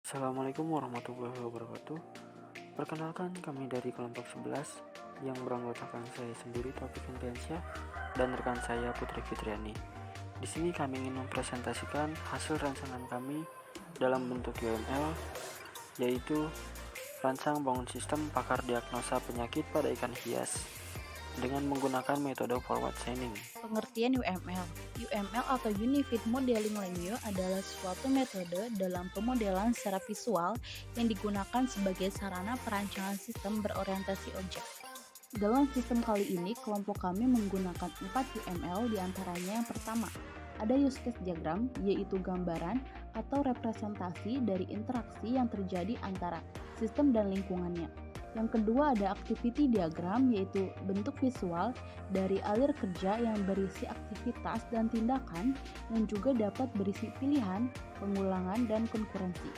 Assalamualaikum warahmatullahi wabarakatuh. Perkenalkan, kami dari kelompok 11 yang beranggotakan saya sendiri, Taufik Indriansyah, dan rekan saya Putri Fitriani. Di sini kami ingin mempresentasikan hasil rancangan kami dalam bentuk UML, yaitu rancang bangun sistem pakar diagnosa penyakit pada ikan hias dengan menggunakan metode forward chaining. Pengertian UML. UML atau Unified Modeling Language adalah suatu metode dalam pemodelan secara visual yang digunakan sebagai sarana perancangan sistem berorientasi objek. Dalam sistem kali ini, kelompok kami menggunakan 4 UML, diantaranya yang pertama, ada use case diagram, yaitu gambaran atau representasi dari interaksi yang terjadi antara sistem dan lingkungannya. Yang kedua ada activity diagram, yaitu bentuk visual dari alir kerja yang berisi aktivitas dan tindakan yang juga dapat berisi pilihan, pengulangan, dan konkurensi.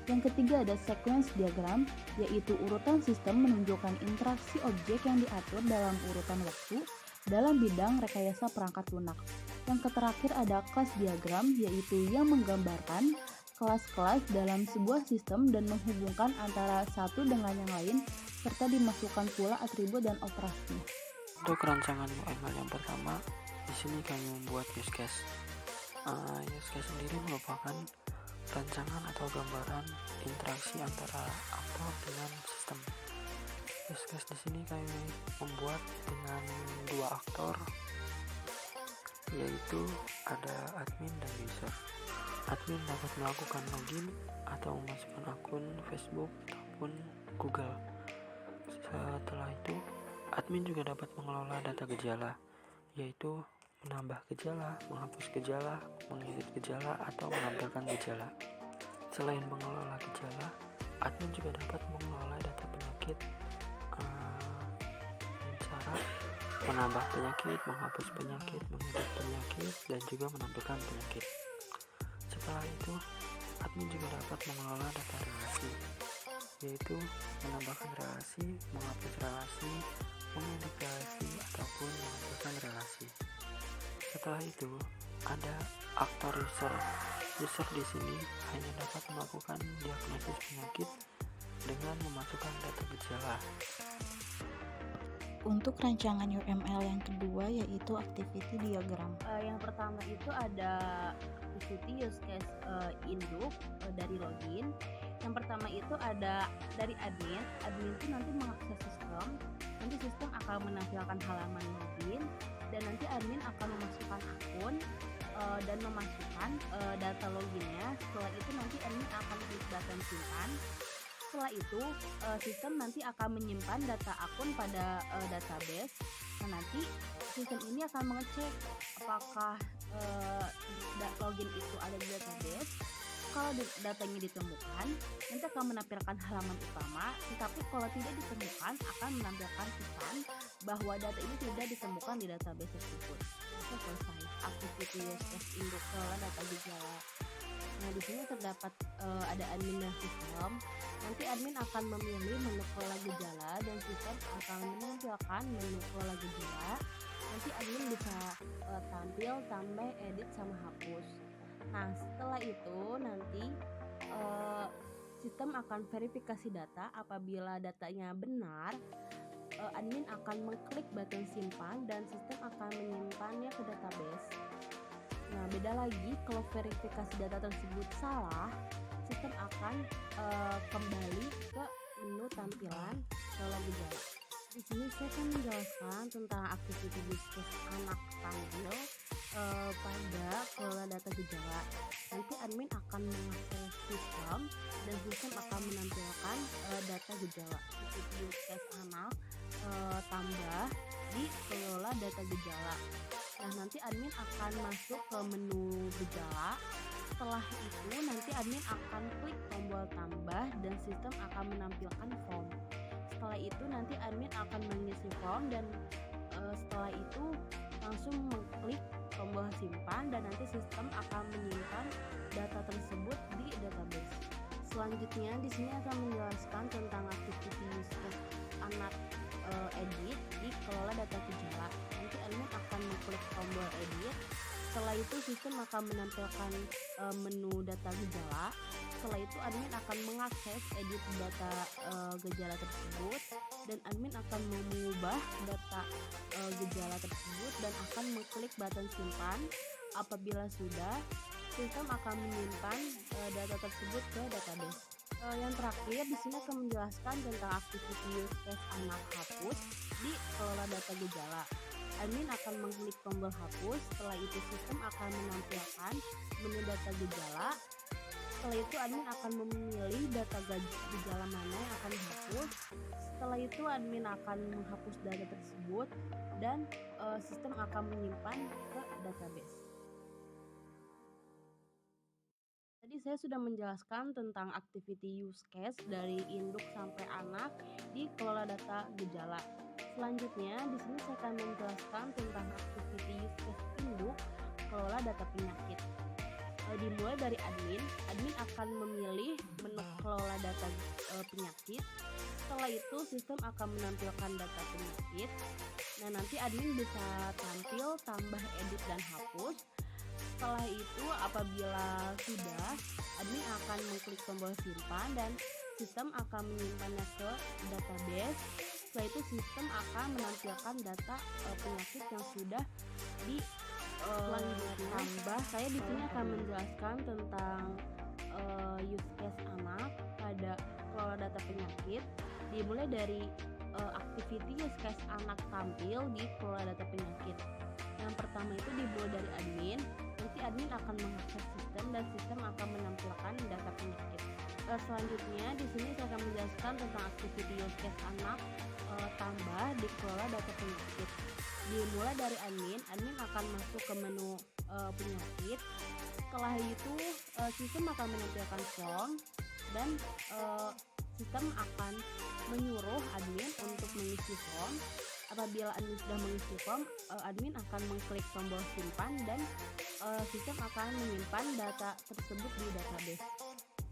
Yang ketiga ada sequence diagram, yaitu urutan sistem menunjukkan interaksi objek yang diatur dalam urutan waktu dalam bidang rekayasa perangkat lunak. Yang terakhir ada class diagram, yaitu yang menggambarkan kelas-kelas dalam sebuah sistem dan menghubungkan antara satu dengan yang lain, serta dimasukkan pula atribut dan operasi. Untuk rancangan UML yang pertama, di sini kami membuat use case. Use case sendiri merupakan rancangan atau gambaran interaksi antara aktor dengan sistem. Use case di sini kami membuat dengan dua aktor, yaitu ada admin dan user. Admin dapat melakukan login atau memasukkan akun Facebook ataupun Google. Setelah itu, admin juga dapat mengelola data gejala, yaitu menambah gejala, menghapus gejala, mengedit gejala, atau menampilkan gejala. Selain mengelola gejala, admin juga dapat mengelola data penyakit, cara menambah penyakit, menghapus penyakit, mengedit penyakit, dan juga menampilkan penyakit. Setelah itu, admin juga dapat mengelola data relasi, yaitu menambahkan relasi, menghapus relasi, mengedit relasi, ataupun menampilkan relasi. Setelah itu, ada aktor user. User di sini hanya dapat melakukan diagnosis penyakit dengan memasukkan data gejala. Untuk rancangan UML yang kedua yaitu activity diagram. Yang pertama itu ada activity use case induk dari login. Yang pertama itu ada dari admin. Admin itu nanti mengakses sistem. Nanti sistem akan menampilkan halaman login dan nanti admin akan memasukkan akun dan memasukkan data loginnya. Setelah itu nanti admin akan klik button simpan. Setelah itu sistem nanti akan menyimpan data akun pada database. Nah, nanti sistem ini akan mengecek apakah login itu ada di database. Kalau datanya ditemukan, nanti akan menampilkan halaman utama. Tetapi kalau tidak ditemukan, akan menampilkan pesan bahwa data ini tidak ditemukan di database tersebut. Itu selesai activity use case induk data gejala. Nah, di sini terdapat ada admin dan sistem. Nanti admin akan memilih menu kelola gejala dan sistem akan menampilkan menu kelola gejala. Nanti admin bisa tampil, tambah, edit, sama hapus. Nah, setelah itu nanti sistem akan verifikasi data. Apabila datanya benar, admin akan mengklik button simpan dan sistem akan menyimpannya ke database. Nah, beda lagi kalau verifikasi data tersebut salah, sistem akan kembali ke menu tampilan kelola gejala. Di sini saya akan menjelaskan tentang activity use case anak panggil pada kelola data gejala. Nanti admin akan mengakses sistem dan sistem akan menampilkan data gejala. Activity use case anak tambah di kelola data gejala. Nah, nanti admin akan masuk ke menu gejala. Setelah itu nanti admin akan klik tombol tambah dan sistem akan menampilkan form. Setelah itu nanti admin akan mengisi form dan setelah itu langsung mengklik tombol simpan dan nanti sistem akan menyimpan data tersebut di database. Selanjutnya di sini akan menjelaskan tentang activity use case anak edit di kelola data gejala. Nanti admin akan mengklik tombol edit Setelah itu sistem akan menampilkan menu data gejala. Setelah itu admin akan mengakses edit data gejala tersebut, dan admin akan mengubah data gejala tersebut dan akan mengklik button simpan. Apabila sudah, sistem akan menyimpan data tersebut ke database. Yang terakhir di sini akan menjelaskan tentang activity use case anak hapus di kelola data gejala. Admin akan mengklik tombol hapus. Setelah itu sistem akan menampilkan menu data gejala. Setelah itu admin akan memilih data gejala mana yang akan dihapus. Setelah itu admin akan menghapus data tersebut dan sistem akan menyimpan ke database. Tadi saya sudah menjelaskan tentang activity use case dari induk sampai anak di kelola data gejala. Selanjutnya di sini saya akan menjelaskan tentang activity use case induk kelola data penyakit. Dimulai dari admin akan memilih menu kelola data penyakit. Setelah itu sistem akan menampilkan data penyakit. Nah, nanti admin bisa tampil, tambah, edit, dan hapus. Setelah itu apabila sudah, admin akan mengklik tombol simpan dan sistem akan menyimpannya ke database. Setelah itu sistem akan menampilkan data penyakit yang sudah di tambah. Saya di sini akan menjelaskan tentang use case anak pada kelola data penyakit. Dimulai dari activity use case anak tampil di kelola data penyakit. Yang pertama itu dimulai dari admin. Nanti admin akan mengakses sistem dan sistem akan menampilkan data penyakit. Selanjutnya di sini saya akan menjelaskan tentang activity use case anak tambah di kelola data penyakit. Dimulai dari admin akan masuk ke menu penyakit. Setelah itu sistem akan menampilkan form dan sistem akan menyuruh admin untuk mengisi form. Apabila admin sudah mengisi form, admin akan mengklik tombol simpan dan sistem akan menyimpan data tersebut di database.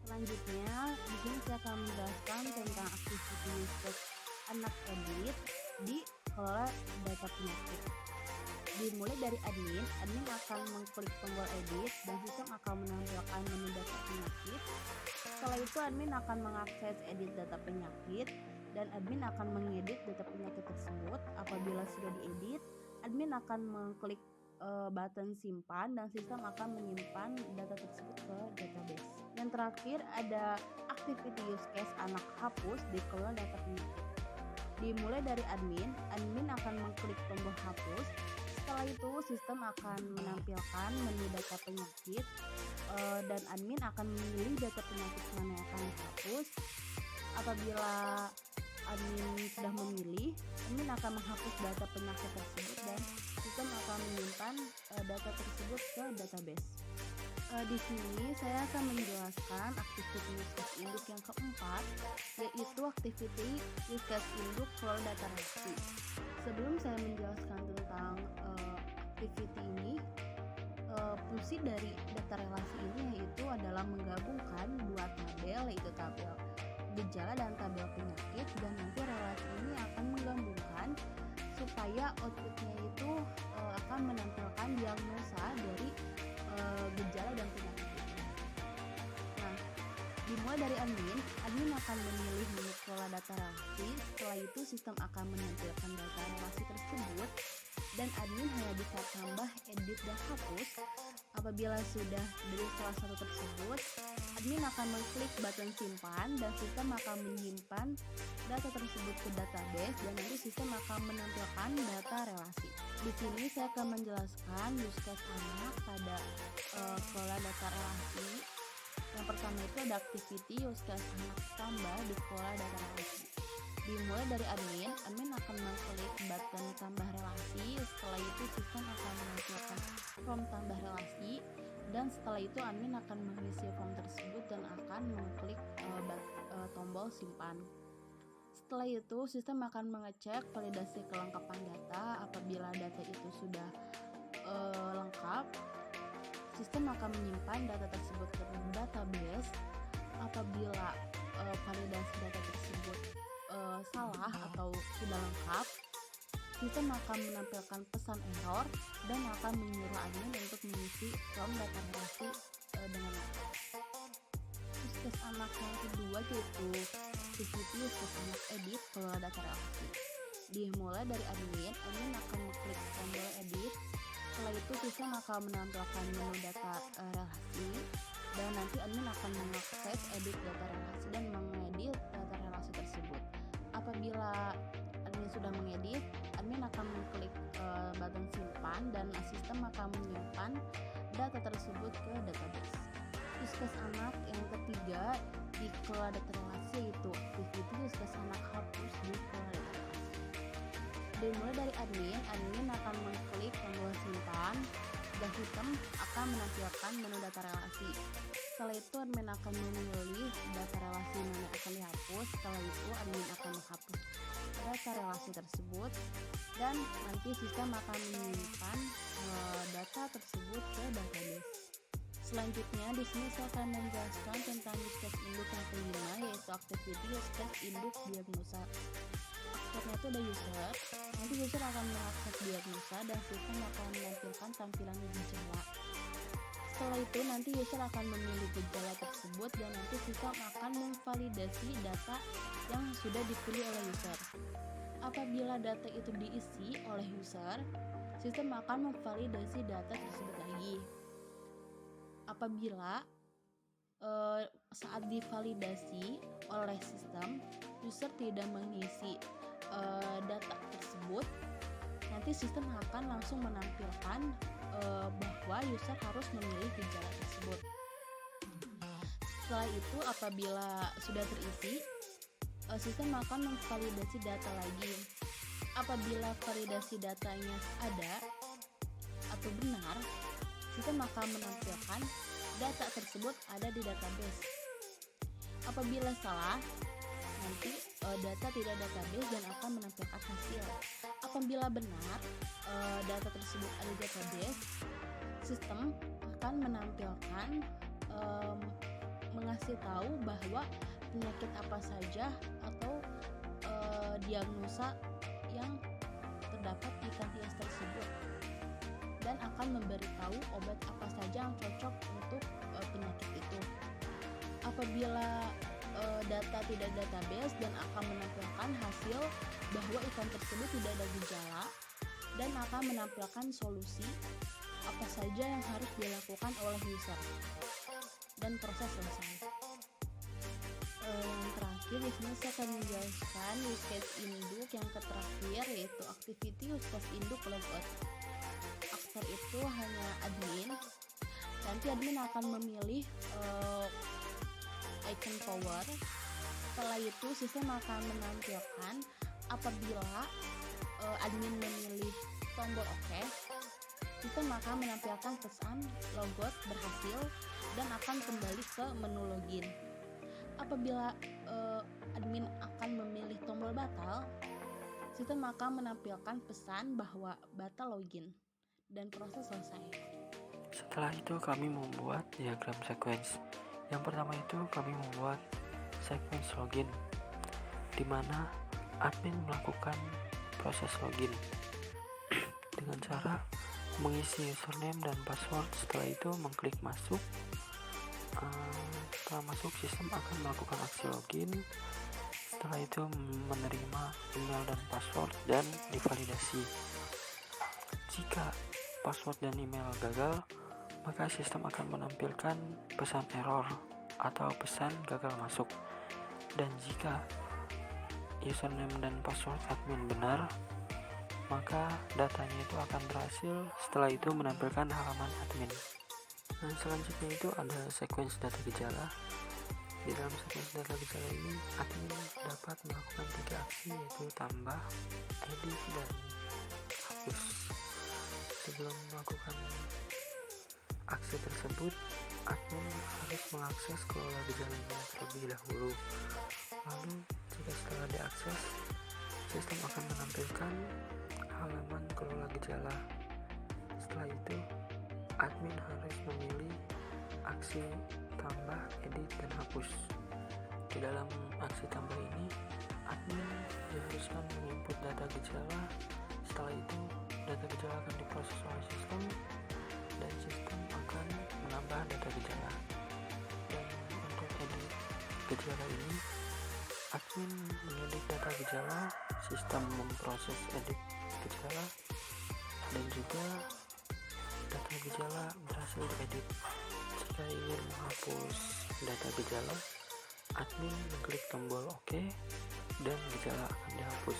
Selanjutnya, di sini saya akan menjelaskan tentang activity use case anak edit di kelola data penyakit. Dimulai dari admin akan mengklik tombol edit dan sistem akan menampilkan menu data penyakit. Setelah itu admin akan mengakses edit data penyakit dan admin akan mengedit data penyakit tersebut. Apabila sudah diedit, admin akan mengklik button simpan dan sistem akan menyimpan data tersebut ke database. Yang terakhir ada activity use case anak hapus di kelola data penyakit. Dimulai dari admin akan mengklik tombol hapus. Setelah itu sistem akan menampilkan menu data penyakit dan admin akan memilih data penyakit mana yang akan dihapus. Apabila admin sudah memilih, admin akan menghapus data penyakit tersebut dan sistem akan menyimpan data tersebut ke database. Di sini saya akan menjelaskan activity use case induk yang keempat, yaitu activity use case induk kelola data relasi. Sebelum saya menjelaskan tentang activity ini, fungsi dari data relasi ini yaitu adalah menggabungkan dua tabel, yaitu tabel gejala dan tabel penyakit, dan nanti relasi ini akan menggabungkan supaya outputnya itu akan menampilkan diagnosa dari gejala dan penyakit. Nah, dimulai dari admin akan memilih menu kelola data relasi. Setelah itu sistem akan menampilkan data relasi tersebut dan admin hanya bisa tambah, edit, dan hapus. Apabila sudah dari salah satu tersebut, admin akan mengklik button simpan dan sistem akan menyimpan data tersebut ke database dan nanti sistem akan menampilkan data relasi. Di sini saya akan menjelaskan use case anak pada kelola data relasi. Yang pertama itu ada activity use case anak tambah di kelola data relasi. Dimulai dari admin akan mengklik button tambah relasi. Setelah itu sistem akan menampilkan form tambah relasi dan setelah itu admin akan mengisi form tersebut dan akan mengklik tombol simpan. Setelah itu sistem akan mengecek validasi kelengkapan data. Apabila data itu sudah lengkap, sistem akan menyimpan data tersebut ke database. Apabila validasi data tersebut salah atau sudah lengkap, sistem akan menampilkan pesan error dan akan menyuruh admin untuk mengisi form data relasi dengan lengkap. Use case anak yang kedua yaitu activity use case anak edit kelola data relasi. Dimulai dari admin akan mengklik tombol edit. Setelah itu sistem akan menampilkan menu data relasi, dan nanti admin akan mengakses edit data relasi dan mengedit data relasi tersebut. Apabila admin sudah mengedit, admin akan mengklik button simpan dan sistem akan menyimpan data tersebut ke database. Use case anak yang ketiga di kelola data relasi yaitu activity use case anak hapus di kelola data relasi. Dimulai dari admin akan mengklik tombol simpan dan sistem akan menampilkan menu data relasi. Setelah itu admin akan memilih data relasi mana yang akan dihapus. Setelah itu admin akan menghapus data relasi tersebut dan nanti sistem akan menyimpan data tersebut ke database. Selanjutnya di sini saya akan menjelaskan tentang use case induk yang kelima yaitu activity use case induk diagnosa. Aktornya itu ada user, nanti user akan mengakses diagnosa dan sistem akan menampilkan tampilan gejala. Setelah itu nanti user akan memilih gejala tersebut dan nanti sistem akan memvalidasi data yang sudah dipilih oleh user. Apabila data itu diisi oleh user, sistem akan memvalidasi data tersebut lagi. Apabila saat divalidasi oleh sistem user tidak mengisi data tersebut, nanti sistem akan langsung menampilkan bahwa user harus memilih gejala tersebut. Setelah itu apabila sudah terisi, sistem akan memvalidasi data lagi. Apabila validasi datanya ada atau benar, sistem akan menampilkan data tersebut ada di database. Apabila salah, nanti data tidak database dan akan menampilkan hasil. Apabila benar data tersebut ada di database, sistem akan menampilkan mengasih tahu bahwa penyakit apa saja atau diagnosa yang terdapat di kantias tersebut dan akan memberitahu obat apa saja yang cocok untuk penyakit itu. Apabila data tidak database dan akan menampilkan hasil bahwa iklan tersebut tidak ada gejala dan akan menampilkan solusi apa saja yang harus dilakukan oleh user dan proses selesai. Yang terakhir di sini saya akan menjelaskan use case induk yang terakhir yaitu activity use case induk logout. Aktor itu hanya admin. Nanti admin akan memilih icon power. Setelah itu sistem akan menampilkan apabila admin memilih tombol OK, sistem akan menampilkan pesan logout berhasil dan akan kembali ke menu login. Apabila admin akan memilih tombol batal, sistem akan menampilkan pesan bahwa batal login dan proses selesai. Setelah itu kami membuat diagram sequence. Yang pertama itu kami membuat sequence login, di mana admin melakukan proses login dengan cara mengisi username dan password. Setelah itu mengklik masuk. Setelah masuk, sistem akan melakukan aksi login. Setelah itu menerima email dan password dan divalidasi. Jika password dan email gagal, maka sistem akan menampilkan pesan error atau pesan gagal masuk. Dan jika username dan password admin benar, maka datanya itu akan berhasil. Setelah itu menampilkan halaman admin. Dan selanjutnya itu ada sequence data gejala. Di dalam sequence data gejala ini, admin dapat melakukan 3 aksi, yaitu tambah, edit, dan hapus. Sebelum melakukan aksi tersebut, admin harus mengakses kelola gejalanya terlebih dahulu. Lalu, jika setelah diakses, sistem akan menampilkan halaman kelola gejala. Setelah itu, admin harus memilih aksi tambah, edit, dan hapus. Di dalam aksi tambah ini, admin diharuskan menginput data gejala. Setelah itu, data gejala akan diproses oleh sistem dan sistem akan menambah data gejala. Dan untuk edit gejala ini, admin mengedit data gejala, sistem memproses edit gejala, dan juga data gejala berhasil diedit. Jika ingin menghapus data gejala, admin mengklik tombol OK dan gejala akan dihapus.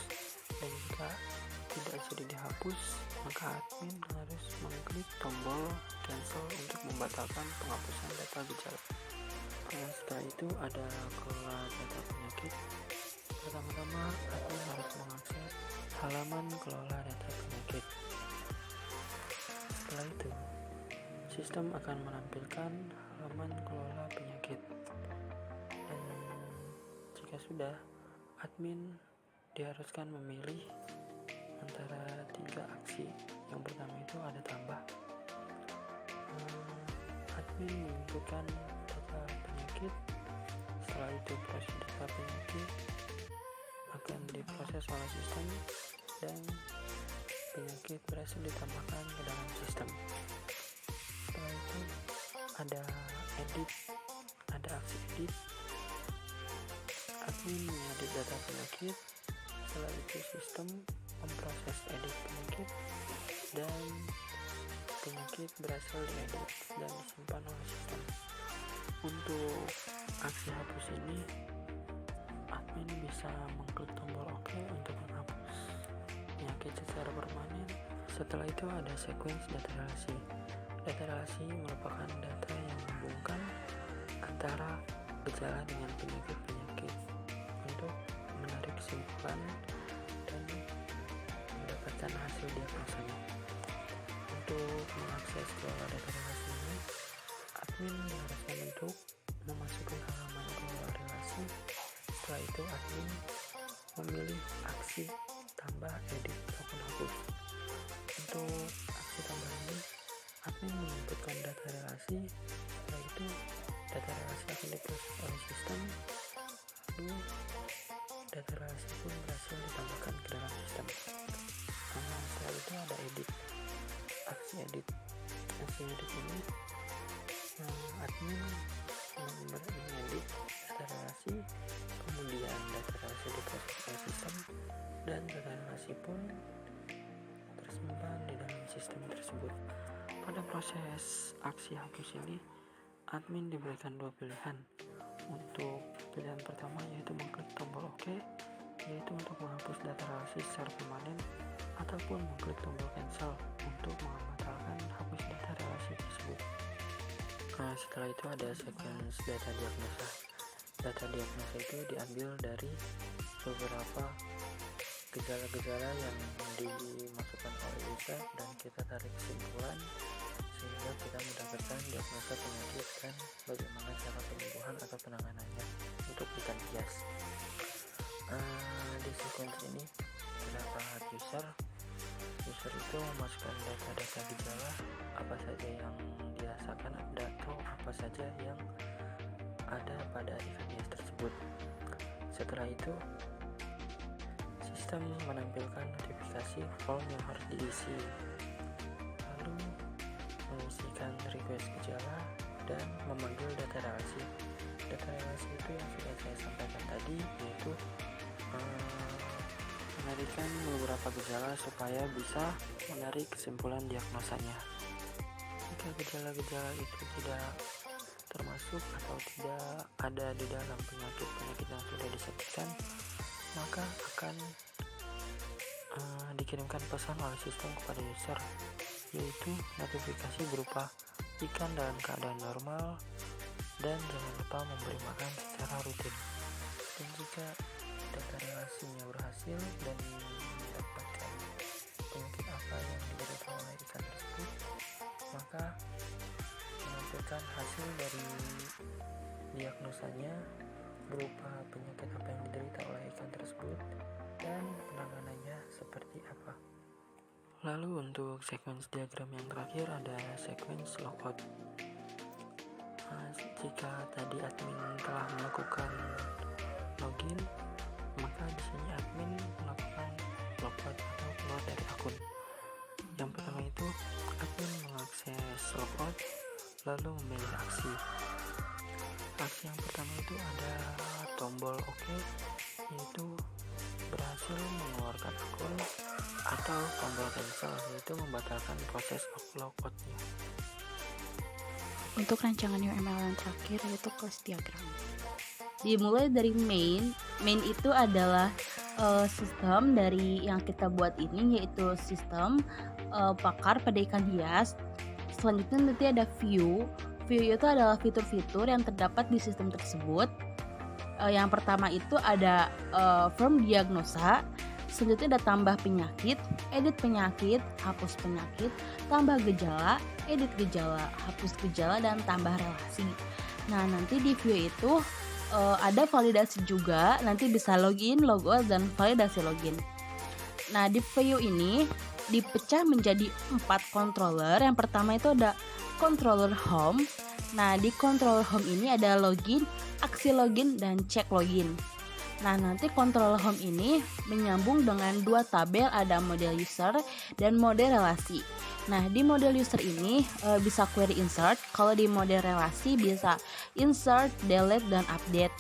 Dan jika tidak sudah dihapus, maka admin harus mengklik tombol cancel untuk membatalkan penghapusan data gejala. Setelah itu ada kelola data penyakit. Pertama-tama admin harus mengakses halaman kelola data penyakit. Setelah itu, sistem akan menampilkan halaman kelola penyakit. Dan jika sudah, admin diharuskan memilih antara 3 aksi. Yang pertama itu ada tambah. Admin menginputkan data penyakit. Setelah itu proses data penyakit akan diproses oleh sistem dan penyakit berhasil ditambahkan ke dalam sistem. Setelah itu ada edit, ada aksi edit. Admin mengedit data penyakit. Setelah itu sistem memproses edit penyakit dan penyakit berhasil diedit dan disimpan oleh sistem. Untuk aksi hapus ini, admin bisa mengklik tombol OK untuk menghapus penyakit secara permanen. Setelah itu ada sequence data relasi. Data relasi merupakan data yang menghubungkan antara gejala dengan penyakit-penyakit untuk menarik kesimpulan dan mendapatkan hasil diagnosanya. Untuk mengakses kelola data relasi ini, admin diharuskan untuk memasukkan halaman kelola relasi. Setelah itu admin memilih aksi tambah, edit, ataupun hapus. Untuk aksi tambah ini, admin menginputkan data relasi. Setelah itu data relasi akan diproses oleh sistem, lalu data relasi pun berhasil ditambahkan ke dalam sistem. Setelah itu ada edit, aksi edit. Aksi edit ini admin mengedit data relasi, kemudian data relasi diproses oleh sistem dan data relasi pun tersimpan di dalam sistem tersebut. Pada proses aksi hapus ini, admin diberikan 2 pilihan. Untuk pilihan pertama yaitu mengklik tombol OK, yaitu untuk menghapus data relasi secara permanen, ataupun mengklik tombol cancel untuk membatalkan hapus data relasi tersebut. Setelah itu ada sequence data diagnosa. Data diagnosa itu diambil dari beberapa gejala-gejala yang dimasukkan oleh user dan kita tarik kesimpulan sehingga kita mendapatkan diagnosa penyakit dan bagaimana cara penyembuhan atau penanganannya untuk ikan hias. Di sequence ini terdapat user itu memasukkan data-data gejala apa saja yang dirasakan atau apa saja yang ada pada ikan hias tersebut. Setelah itu sistem menampilkan notifikasi form yang harus diisi, lalu mengisikan request gejala dan memanggil data relasi. Data relasi itu yang sudah saya sampaikan tadi, yaitu menarikkan beberapa gejala supaya bisa menarik kesimpulan diagnosanya. Jika gejala-gejala itu tidak termasuk atau tidak ada di dalam penyakit-penyakit yang sudah disebutkan, maka akan dikirimkan pesan oleh sistem kepada user, yaitu notifikasi berupa ikan dalam keadaan normal dan jangan lupa memberi makan secara rutin. Dan jika data relasinya berhasil dan mendapatkan penyakit apa yang diderita oleh ikan tersebut, maka menampilkan hasil dari diagnosanya berupa penyakit apa yang diderita oleh ikan tersebut dan penanganannya seperti apa. Lalu untuk sequence diagram yang terakhir ada sequence logout. Jika tadi admin telah melakukan login, maka di sini admin melakukan logout atau keluar dari akun. telepon, lalu memilih aksi. Aksi yang pertama itu ada tombol OK, yaitu berhasil mengeluarkan akun, atau tombol cancel, yaitu membatalkan proses logoutnya. Untuk rancangan UML yang terakhir yaitu class diagram. Dimulai dari main itu adalah sistem dari yang kita buat ini, yaitu sistem pakar pada ikan hias. Selanjutnya nanti ada view itu adalah fitur-fitur yang terdapat di sistem tersebut. Yang pertama itu ada form diagnosa, selanjutnya ada tambah penyakit, edit penyakit, hapus penyakit, tambah gejala, edit gejala, hapus gejala, dan tambah relasi. Nah, nanti di view itu ada validasi juga, nanti bisa login, logout, dan validasi login. Nah, di view ini dipecah menjadi 4 controller. Yang pertama itu ada controller home. Nah, di controller home ini ada login, aksi login, dan cek login. Nah, nanti controller home ini menyambung dengan 2 tabel, ada model user dan model relasi. Nah, di model user ini bisa query insert, kalau di model relasi bisa insert, delete, dan update.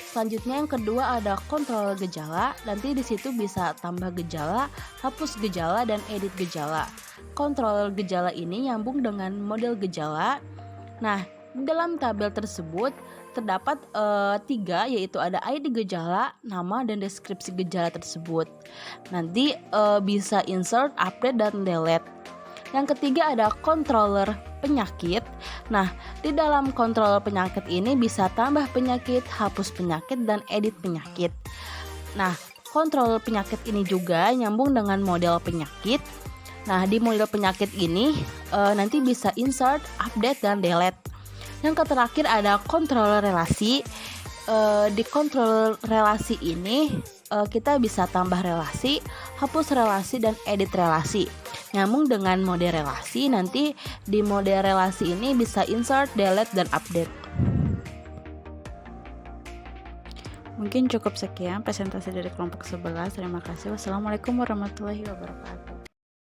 Selanjutnya yang kedua ada controller gejala, nanti di situ bisa tambah gejala, hapus gejala, dan edit gejala. Controller gejala ini nyambung dengan model gejala. Nah, dalam tabel tersebut terdapat 3, yaitu ada ID gejala, nama, dan deskripsi gejala tersebut. Nanti bisa insert, update, dan delete. Yang ketiga ada controller penyakit. Nah, di dalam controller penyakit ini bisa tambah penyakit, hapus penyakit, dan edit penyakit. Nah, controller penyakit ini juga nyambung dengan model penyakit. Nah, di model penyakit ini nanti bisa insert, update, dan delete. Yang terakhir ada controller relasi. Di controller relasi ini kita bisa tambah relasi, hapus relasi, dan edit relasi. Nyambung dengan mode relasi, nanti di mode relasi ini bisa insert, delete, dan update. Mungkin cukup sekian presentasi dari kelompok 11. Terima kasih. Wassalamualaikum warahmatullahi wabarakatuh.